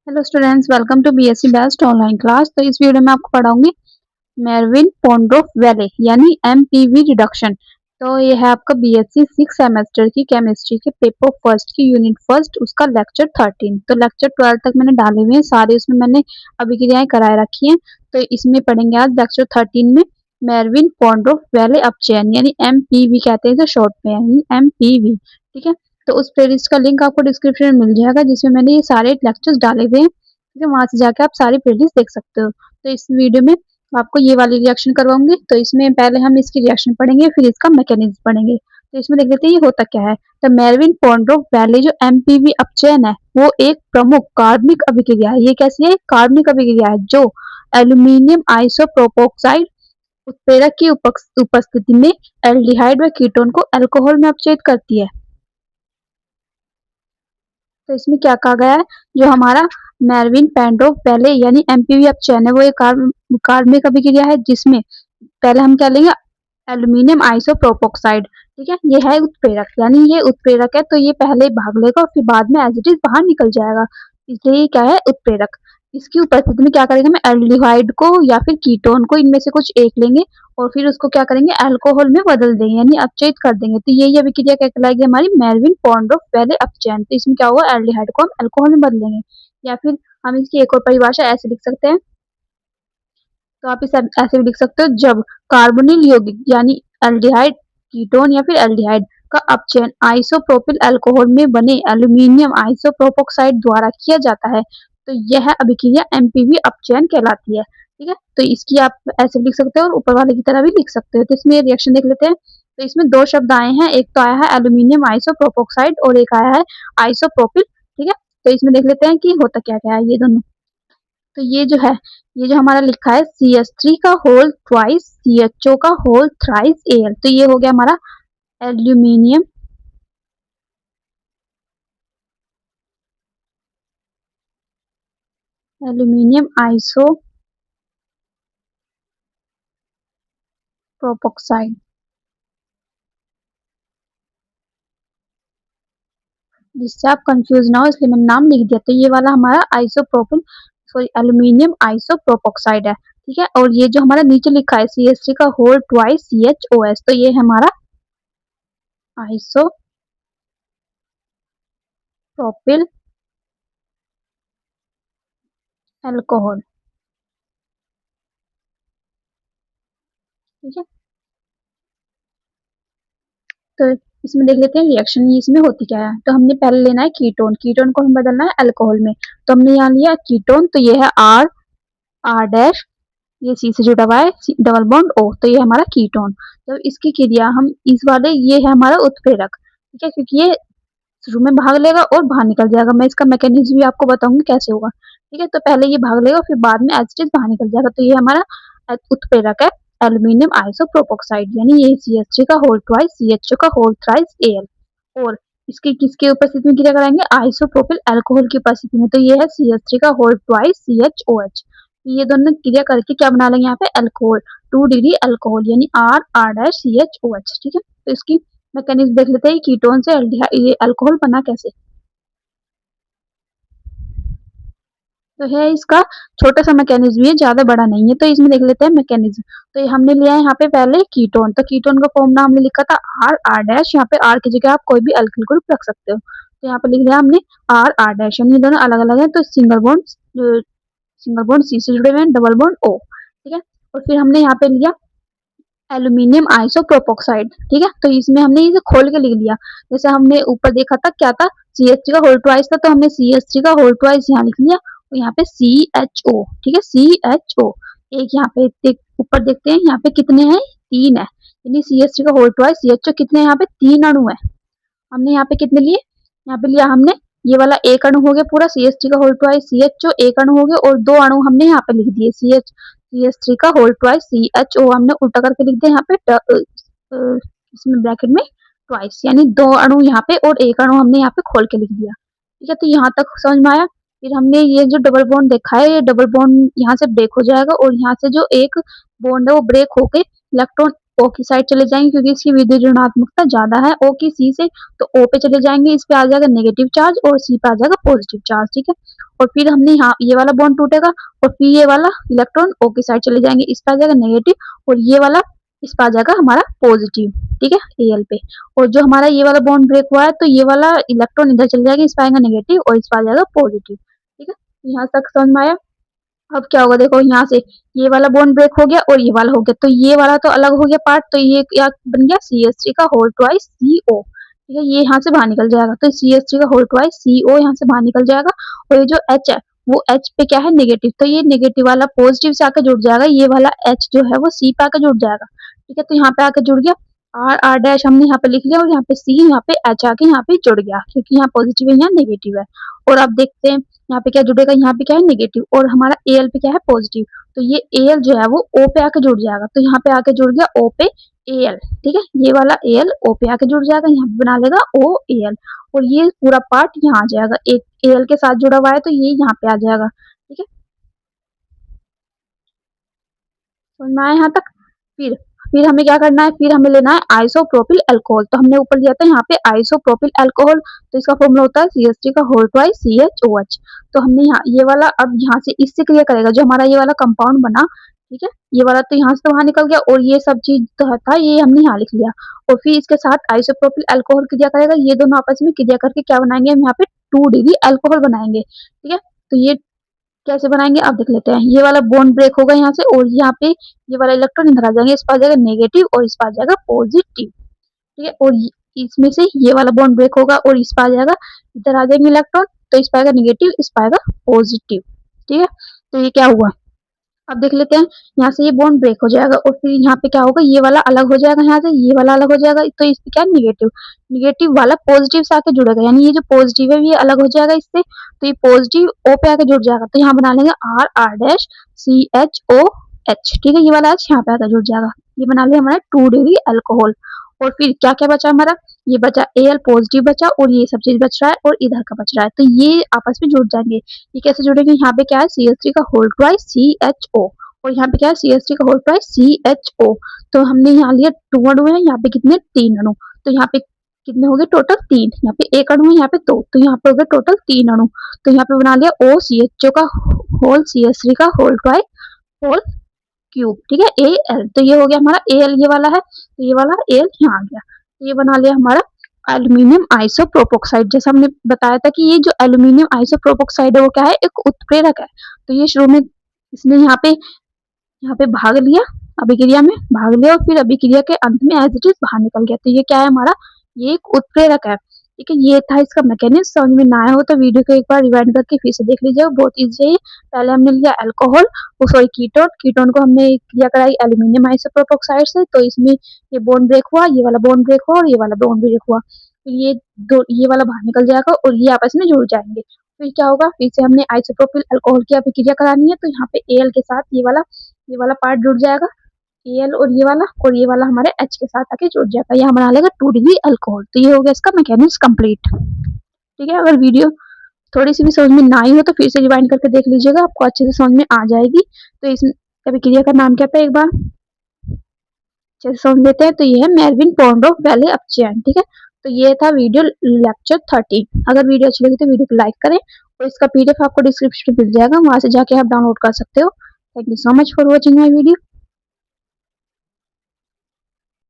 Hello students, welcome to BSc best online class. तो इस video में आपको पढ़ाऊंगी मेरविन पोंडोफ वैले यानी एमपीवी रिडक्शन। तो ये है आपका बीएससी सिक्स सेमेस्टर की केमिस्ट्री के पेपर फर्स्ट की यूनिट फर्स्ट, उसका लेक्चर 13। तो लेक्चर 12 तक मैंने डाले हुए हैं सारे, उसमें मैंने अभिक्रियाएं कराए रखी हैं। तो इसमें पढ़ेंगे आज लेक्चर 13 में मेरविन पोंडोफ वैले अपचैन यानी एमपीवी कहते हैं इसे शॉर्ट में, यानी एमपीवी। ठीक है, तो उस प्लेलिस्ट का लिंक आपको डिस्क्रिप्शन में मिल जाएगा जिसमें मैंने ये सारे लेक्चर्स डाले हुए हैं। ठीक है, वहां से जाके आप सारी प्लेलिस्ट देख सकते हो। तो इस वीडियो में आपको ये वाली रिएक्शन करवाऊंगी। तो इसमें पहले हम इसकी रिएक्शन पढ़ेंगे, फिर इसका मैकेनिज्म पढ़ेंगे। तो इसमें देख लेते हैं ये होता क्या है। तो मेरविन पोंडोफ वैले जो एमपीवी अपचयन है वो एक प्रमुख कार्बनिक अभिक्रिया है। ये कैसी है? कार्बनिक अभिक्रिया है जो एल्यूमिनियम आइसोप्रोपोक्साइड उत्प्रेरक की उपस्थिति में एल्डिहाइड व कीटोन को अल्कोहल में अपचयित करती है। तो इसमें क्या कहा गया है, जो हमारा मेरविन पेंडोफ वैले यानी एमपीवी अपचयन है वो एक कार्बनिक अभिक्रिया है जिसमें पहले हम क्या लेंगे, एल्यूमिनियम आइसोप्रोपोक्साइड। ठीक है, ये है उत्प्रेरक, यानी ये उत्प्रेरक है तो ये पहले भाग लेगा और फिर बाद में एज इट इज बाहर निकल जाएगा, इसलिए ये क्या है, उत्प्रेरक। इसकी उपस्थिति में क्या करेंगे, हम एल्डिहाइड को या फिर कीटोन को, इनमें से कुछ एक लेंगे और फिर उसको क्या करेंगे, अल्कोहल में बदल देंगे यानी अपचयित कर देंगे। तो यही अभिक्रिया क्या कहलाएगी, हमारी मेरविन पोंडोफ वैले अपचयन। तो इसमें क्या होगा, एल्डिहाइड को हम अल्कोहल में बदलेंगे। या फिर हम इसकी एक और परिभाषा ऐसे लिख सकते हैं, तो आप इसे ऐसे भी लिख सकते हो, जब कार्बोनिल यौगिक यानी एल्डिहाइड कीटोन या फिर एल्डिहाइड का अपचयन आइसोप्रोपिल अल्कोहल में बने एल्यूमिनियम आइसोप्रोपोक्साइड द्वारा किया जाता है तो यह अभिक्रिया एमपीवी अपचयन कहलाती है। ठीक है, तो इसकी आप ऐसे भी लिख सकते हो और ऊपर वाले की तरह भी लिख सकते हो। तो इसमें रिएक्शन देख लेते हैं। तो इसमें दो शब्द आए हैं, एक तो आया है एल्यूमिनियम आइसोप्रोपोक्साइड और एक आया है आइसोप्रोपिल। ठीक है, तो इसमें देख लेते हैं कि होता क्या क्या है ये दोनों। तो ये जो है, ये जो हमारा लिखा है CH3 का होल ट्वाइस CHO का होल थ्राइस Al, तो ये हो गया हमारा एल्यूमिनियम एल्यूमिनियम आइसो प्रोपोक्साइड, जिससे आप कंफ्यूज ना हो इसलिए मैंने नाम लिख दिया। तो ये वाला हमारा आइसोप्रोपिल, सॉरी एल्यूमिनियम आइसोप्रोपोक्साइड है। ठीक है, और ये जो हमारा नीचे लिखा है CH3 का होल ट्वाइस CHOS, तो ये है हमारा आइसोप्रोपिल अल्कोहल। ठीक है, तो इसमें देख लेते हैं रिएक्शन इसमें होती क्या है। तो हमने पहले लेना है कीटोन, कीटोन को हम बदलना है अल्कोहल में। तो हमने यहाँ लिया कीटोन, तो ये है आर आर डैश, ये सी से जुड़ा हुआ है डबल बॉन्ड ओ, तो ये हमारा कीटोन। तो इसकी क्रिया हम इस वाले, ये है हमारा उत्प्रेरक। ठीक है, क्योंकि ये शुरू में भाग लेगा और बाहर निकल जाएगा। मैं इसका मैकेनिज्म भी आपको बताऊंगी कैसे होगा। ठीक है, तो पहले ये भाग लेगा फिर बाद में एसिड बाहर निकल जाएगा। तो ये हमारा उत्प्रेरक है एल्यूमिनियम आइसोप्रोपोक्साइड, यानी ये CH3 का होल ट्वाइस CHO का होल थ्राइस Al। और इसकी किसके उपस्थिति में क्रिया कराएंगे, आइसोप्रोपिल अल्कोहल की उपस्थिति में। तो ये है CH3 का होल ट्वाइस CHOH। ये दोनों क्रिया करके क्या बना लेंगे यहाँ पे, अल्कोहल, 2 डिग्री अल्कोहल यानी आर आर डैश CHOH। ठीक है, तो इसकी मैकेनिज्म देख लेते हैं, कीटोन से ये अल्कोहल बना कैसे। तो है इसका छोटा सा मैकेनिज्म, ये ज्यादा बड़ा नहीं है। तो इसमें देख लेते हैं मैकेनिज्म। तो ये हमने लिया है यहाँ पे पहले कीटोन, तो कीटोन का फॉर्मूला हमने लिखा था आर आर डैश, यहाँ पे आर की जगह आप कोई भी अल्किल ग्रुप रख सकते हो। तो यहाँ पे लिख दिया हमने आर आर डैश, यानी दोनों अलग अलग है तो सिंगल बॉन्ड सी से जुड़े हुए हैं, डबल बॉन्ड ओ। ठीक है, और फिर हमने यहाँ पे लिया एल्यूमिनियम आइसोप्रोपोक्साइड। ठीक है, तो इसमें हमने इसे खोल के लिख लिया। जैसे हमने ऊपर देखा था क्या था, CH3 का होल ट्वाइस था, तो हमने CH3 का होल ट्वाइस यहाँ लिख लिया और यहाँ पे CHO। ठीक है, CHO एक यहाँ पे ऊपर देखते हैं यहाँ पे कितने हैं, 3 है, यानी CH3 का होल ट्वाइस CHO कितने यहाँ पे 3 अणु है। हमने यहाँ पे कितने लिए, यहाँ पे लिया हमने ये वाला एक अणु हो गया पूरा CH3 का होल ट्वाइस CHO एक अणु हो गया, और 2 अणु हमने यहाँ पे लिख दिए CH3 का होल ट्वाइस CHO हमने उल्टा करके लिख दिया यहाँ पे इसमें ब्रैकेट में ट्वाइस, यानी 2 अणु यहाँ पे और एक अणु हमने यहाँ पे खोल के लिख दिया। ठीक है, तो यहाँ तक समझ में आया। फिर हमने ये जो डबल बॉन्ड देखा है, ये डबल बॉन्ड यहाँ से ब्रेक हो जाएगा और यहाँ से जो एक बॉन्ड है वो ब्रेक होके इलेक्ट्रॉन ओ की साइड चले जाएंगे क्योंकि इसकी विद्युत ऋणात्मकता ज्यादा है ओ की सी से, तो ओ पे चले जाएंगे, इस पे आ जाएगा नेगेटिव चार्ज और सी पे आ जाएगा पॉजिटिव चार्ज, ठीक है। और फिर हमने यहाँ ये वाला बॉन्ड टूटेगा और फिर ये वाला इलेक्ट्रॉन ओ की साइड चले जाएंगे, इस पे आ जाएगा नेगेटिव और ये वाला इस पे आ जाएगा हमारा पॉजिटिव, ठीक है, एल पे। और जो हमारा ये वाला बॉन्ड ब्रेक हुआ है तो ये वाला इलेक्ट्रॉन इधर चले जाएगा, इस पे आएगा नेगेटिव और इस पे आ जाएगा पॉजिटिव, ठीक है। यहाँ तक समझ में आया। अब क्या होगा देखो, यहाँ से ये वाला बॉन्ड ब्रेक हो गया और ये वाला हो गया, तो ये वाला तो अलग हो गया पार्ट, तो ये क्या बन गया CH3 का होल ट्वाइस CO, ठीक है, ये यहाँ से बाहर निकल जाएगा, तो CH3 का होल ट्वाइस CO यहाँ से बाहर निकल जाएगा। और ये जो H है वो H पे क्या है नेगेटिव, तो ये नेगेटिव वाला पॉजिटिव से आके जुड़ जाएगा, ये वाला H जो है वो C पे आके जुड़ जाएगा, ठीक है। तो यहाँ पे आके जुड़ गया, R डैश हमने यहाँ पे लिख लिया और यहाँ पे C, यहाँ पे H आके यहाँ पे जुड़ गया क्योंकि यहाँ पॉजिटिव है यहाँ नेगेटिव है। और अब देखते हैं यहाँ पे क्या जुड़ेगा, यहाँ पे क्या है नेगेटिव और हमारा Al पे क्या है पॉजिटिव, तो ये Al जो है वो O पे आके जुड़ जाएगा, तो यहाँ पे आके जुड़ गया O पे Al, ठीक है, ये वाला Al O पे आके जुड़ जाएगा, यहाँ पे बना लेगा OAl और ये पूरा पार्ट यहाँ आ जाएगा, एक Al के साथ जुड़ा हुआ है तो ये यहाँ पे आ जाएगा, ठीक है। समझ में आया यहाँ तक। फिर हमें क्या करना है, फिर हमें लेना है आइसोप्रोपिल अल्कोहल, तो हमने ऊपर दिया था यहाँ पे आइसोप्रोपिल अल्कोहल, तो इसका फॉर्मूला होता है CH3 का होल ट्वाइस CHOH। तो हमने यहाँ ये वाला अब यहाँ से इससे क्रिया करेगा, जो हमारा ये वाला कंपाउंड बना, ठीक है, ये वाला तो यहाँ से तो वहां निकल गया और ये सब चीज तो था ये हमने यहाँ लिख लिया। और फिर इसके साथ आइसोप्रोपिल अल्कोहल क्रिया करेगा, ये दोनों आपस में क्रिया करके क्या बनाएंगे, हम यहाँ पे 2 डिग्री अल्कोहल बनाएंगे, ठीक है। तो ये कैसे बनाएंगे आप देख लेते हैं, ये वाला बॉन्ड ब्रेक होगा यहाँ से और यहाँ पे ये वाला इलेक्ट्रॉन इधर आ जाएंगे, इस पर आ जाएगा नेगेटिव और इस पर आ जाएगा पॉजिटिव, ठीक है। और इसमें से ये वाला बॉन्ड ब्रेक होगा और इस पर आ जाएगा, इधर आ जाएंगे इलेक्ट्रॉन, तो इस पर आएगा नेगेटिव, इस पर आएगा पॉजिटिव, ठीक है। तो ये क्या हुआ अब देख लेते हैं, यहाँ से ये बॉन्ड ब्रेक हो जाएगा और फिर यहाँ पे क्या होगा, ये वाला अलग हो जाएगा, यहाँ से ये वाला अलग हो जाएगा, तो इस पे क्या नेगेटिव, नेगेटिव वाला पॉजिटिव से आके जुड़ेगा, यानी ये जो पॉजिटिव है ये अलग हो जाएगा इससे, तो ये पॉजिटिव O पे आके जुड़ जाएगा, तो यहाँ बना लेंगे R डैश CHOH, ठीक है, ये वाला H यहाँ पे आके जुड़ जाएगा, ये बना लिया हमारा 2 डिग्री अल्कोहल। और फिर क्या क्या बचा हमारा, ये बचा Al पॉजिटिव बचा और ये सब चीज बच रहा है और इधर का बच रहा है, तो ये आपस में जुड़ जाएंगे। ये कैसे जुड़ेंगे, यहाँ पे क्या है CH3 का होल ट्वाइस CHO और यहाँ पे क्या है CH3 का होल ट्वाइस CHO। तो हमने यहाँ लिया 2 अणु है, यहाँ पे कितने 3 अणु, तो यहाँ पे कितने हो गए टोटल 3, यहाँ पे 1 अणु है, यहाँ पे 2, तो यहाँ पे हो गए टोटल 3 अणु। तो यहाँ पे बना लिया OCHO का होल CH3 का होल ट्वाइस होल क्यूब, ठीक है, Al, तो ये हो गया हमारा Al, ये वाला है, तो ये वाला Al यहाँ आ गया, तो ये बना लिया हमारा एल्यूमिनियम आइसोप्रोपोक्साइड। जैसा हमने बताया था कि ये जो एल्यूमिनियम आइसोप्रोपोक्साइड है वो क्या है, एक उत्प्रेरक है, तो ये शुरू में इसने यहाँ पे भाग लिया, अभिक्रिया में भाग लिया और फिर अभिक्रिया के अंत में एज इट इज बाहर निकल गया, तो ये क्या है हमारा, ये एक उत्प्रेरक है, ठीक है। ये था इसका मैकेनिज्म, समझ में ना आया हो तो वीडियो को एक बार रिवाइंड करके फिर से देख लीजिएगा, बहुत इजी है। पहले हमने लिया अल्कोहल, सॉरी कीटोन, कीटोन को हमने क्रिया कराई एल्यूमिनियम आइसोप्रोपोक्साइड से, तो इसमें ये बॉन्ड ब्रेक हुआ, ये वाला बॉन्ड ब्रेक हुआ और ये वाला बॉन्ड ब्रेक हुआ, तो ये वाला बाहर निकल जाएगा और ये आपस में जुड़ जाएंगे। फिर क्या होगा, फिर से हमने आइसोप्रोपिल अल्कोहल की अभिक्रिया करानी है, तो यहाँ पे Al के साथ ये वाला पार्ट जुड़ जाएगा, Al और ये वाला हमारे H के साथ आके जुड़ जाएगा, यहाँ बना लेगा 2 डिग्री अल्कोहल। तो ये हो गया इसका मैकेनिज्म कंप्लीट, ठीक है। अगर वीडियो थोड़ी सी भी समझ में ना आई हो तो फिर से रिवाइंड करके देख लीजिएगा, आपको अच्छे से समझ में आ जाएगी। तो इस अभिक्रिया का नाम क्या था एक बार अच्छे से समझ लेते हैं, तो ये है मेरविन पॉन्डोव वैले अपचयन, ठीक है। तो ये था वीडियो लेक्चर 13। अगर वीडियो अच्छी लगी तो वीडियो को लाइक करें और इसका PDF आपको डिस्क्रिप्शन में मिल जाएगा, वहां से जाके आप डाउनलोड कर सकते हो। Thank you so much for watching my video.